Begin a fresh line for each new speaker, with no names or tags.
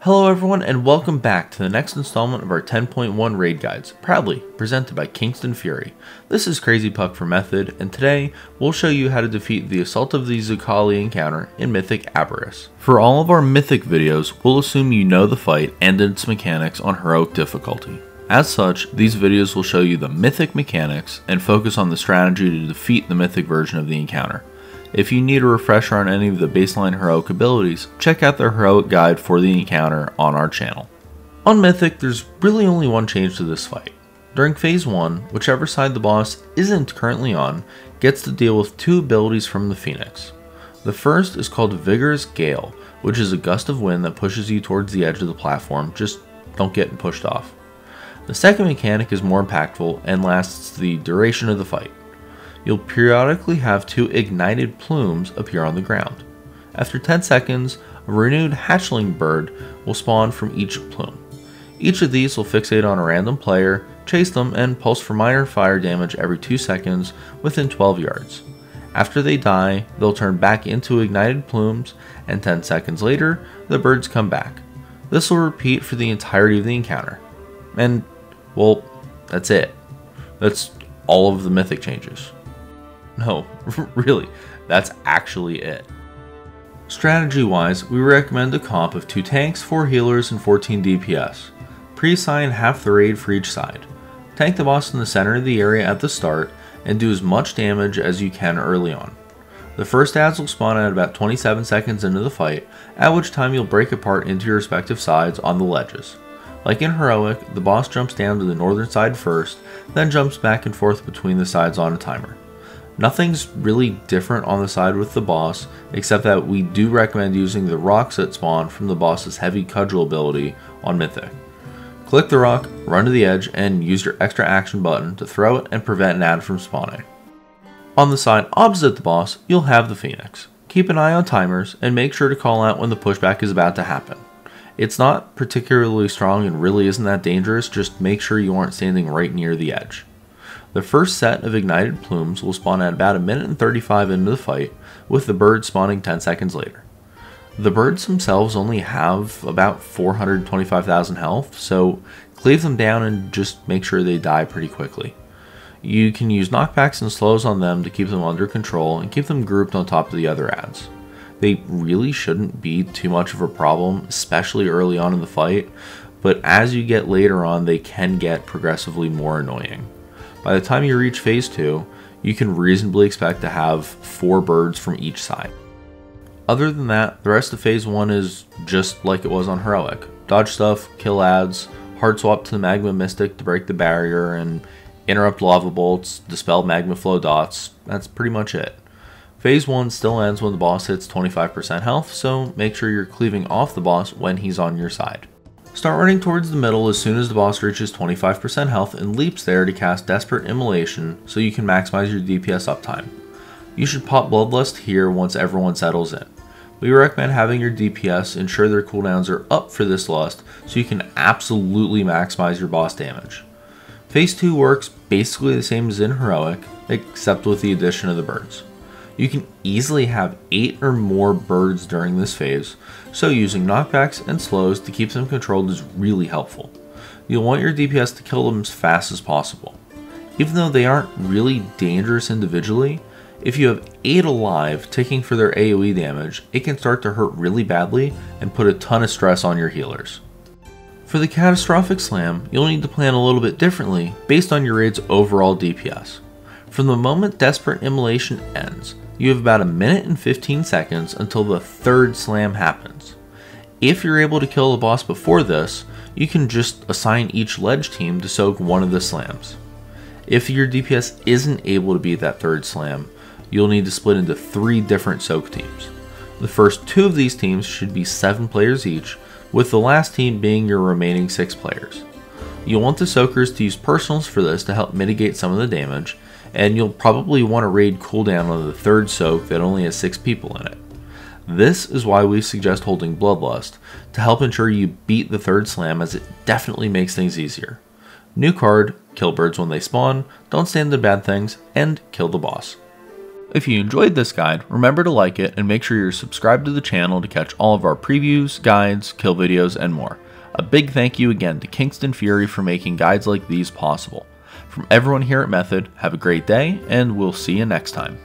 Hello everyone and welcome back to the next installment of our 10.1 raid guides, proudly presented by Kingston FURY. This is Crzypck for Method, and today we'll show you how to defeat the Assault of the Zaqali encounter in Mythic Aberrus. For all of our Mythic videos, we'll assume you know the fight and its mechanics on heroic difficulty. As such, these videos will show you the Mythic mechanics and focus on the strategy to defeat the Mythic version of the encounter. If you need a refresher on any of the baseline heroic abilities, check out the heroic guide for the encounter on our channel. On Mythic, there's really only one change to this fight. During Phase 1, whichever side the boss isn't currently on gets to deal with two abilities from the Phoenix. The first is called Vigorous Gale, which is a gust of wind that pushes you towards the edge of the platform, just don't get pushed off. The second mechanic is more impactful and lasts the duration of the fight. You'll periodically have two ignited plumes appear on the ground. After 10 seconds, a renewed hatchling bird will spawn from each plume. Each of these will fixate on a random player, chase them, and pulse for minor fire damage every 2 seconds within 12 yards. After they die, they'll turn back into ignited plumes, and 10 seconds later, the birds come back. This will repeat for the entirety of the encounter. And, well, that's it. That's all of the Mythic changes. No, really, that's actually it. Strategy-wise, we recommend a comp of 2 tanks, 4 healers, and 14 DPS. Pre-assign half the raid for each side. Tank the boss in the center of the area at the start, and do as much damage as you can early on. The first adds will spawn at about 27 seconds into the fight, at which time you'll break apart into your respective sides on the ledges. Like in Heroic, the boss jumps down to the northern side first, then jumps back and forth between the sides on a timer. Nothing's really different on the side with the boss, except that we do recommend using the rocks that spawn from the boss's heavy cudgel ability on Mythic. Click the rock, run to the edge, and use your extra action button to throw it and prevent an ad from spawning. On the side opposite the boss, you'll have the Phoenix. Keep an eye on timers, and make sure to call out when the pushback is about to happen. It's not particularly strong and really isn't that dangerous, just make sure you aren't standing right near the edge. The first set of ignited plumes will spawn at about 1 minute and 35 into the fight, with the birds spawning 10 seconds later. The birds themselves only have about 425,000 health, so cleave them down and just make sure they die pretty quickly. You can use knockbacks and slows on them to keep them under control and keep them grouped on top of the other ads. They really shouldn't be too much of a problem, especially early on in the fight, but as you get later on they can get progressively more annoying. By the time you reach Phase 2, you can reasonably expect to have 4 birds from each side. Other than that, the rest of Phase 1 is just like it was on Heroic. Dodge stuff, kill ads, hard swap to the Magma Mystic to break the barrier, and interrupt lava bolts, dispel magma flow dots. That's pretty much it. Phase 1 still ends when the boss hits 25% health, so make sure you're cleaving off the boss when he's on your side. Start running towards the middle as soon as the boss reaches 25% health and leaps there to cast Desperate Immolation so you can maximize your DPS uptime. You should pop Bloodlust here once everyone settles in. We recommend having your DPS ensure their cooldowns are up for this lust so you can absolutely maximize your boss damage. Phase 2 works basically the same as in Heroic, except with the addition of the birds. You can easily have 8 or more birds during this phase, so using knockbacks and slows to keep them controlled is really helpful. You'll want your DPS to kill them as fast as possible. Even though they aren't really dangerous individually, if you have 8 alive ticking for their AoE damage, it can start to hurt really badly and put a ton of stress on your healers. For the catastrophic slam, you'll need to plan a little bit differently based on your raid's overall DPS. From the moment Desperate Immolation ends, you have about 1 minute and 15 seconds until the 3rd slam happens. If you're able to kill the boss before this, you can just assign each ledge team to soak one of the slams. If your DPS isn't able to beat that 3rd slam, you'll need to split into 3 different soak teams. The first 2 of these teams should be 7 players each, with the last team being your remaining 6 players. You'll want the soakers to use personals for this to help mitigate some of the damage, and you'll probably want to raid cooldown on the 3rd soak that only has 6 people in it. This is why we suggest holding Bloodlust, to help ensure you beat the 3rd slam, as it definitely makes things easier. New card, kill birds when they spawn, don't stand to bad things, and kill the boss. If you enjoyed this guide, remember to like it and make sure you're subscribed to the channel to catch all of our previews, guides, kill videos, and more. A big thank you again to Kingston FURY for making guides like these possible. From everyone here at Method, have a great day, and we'll see you next time.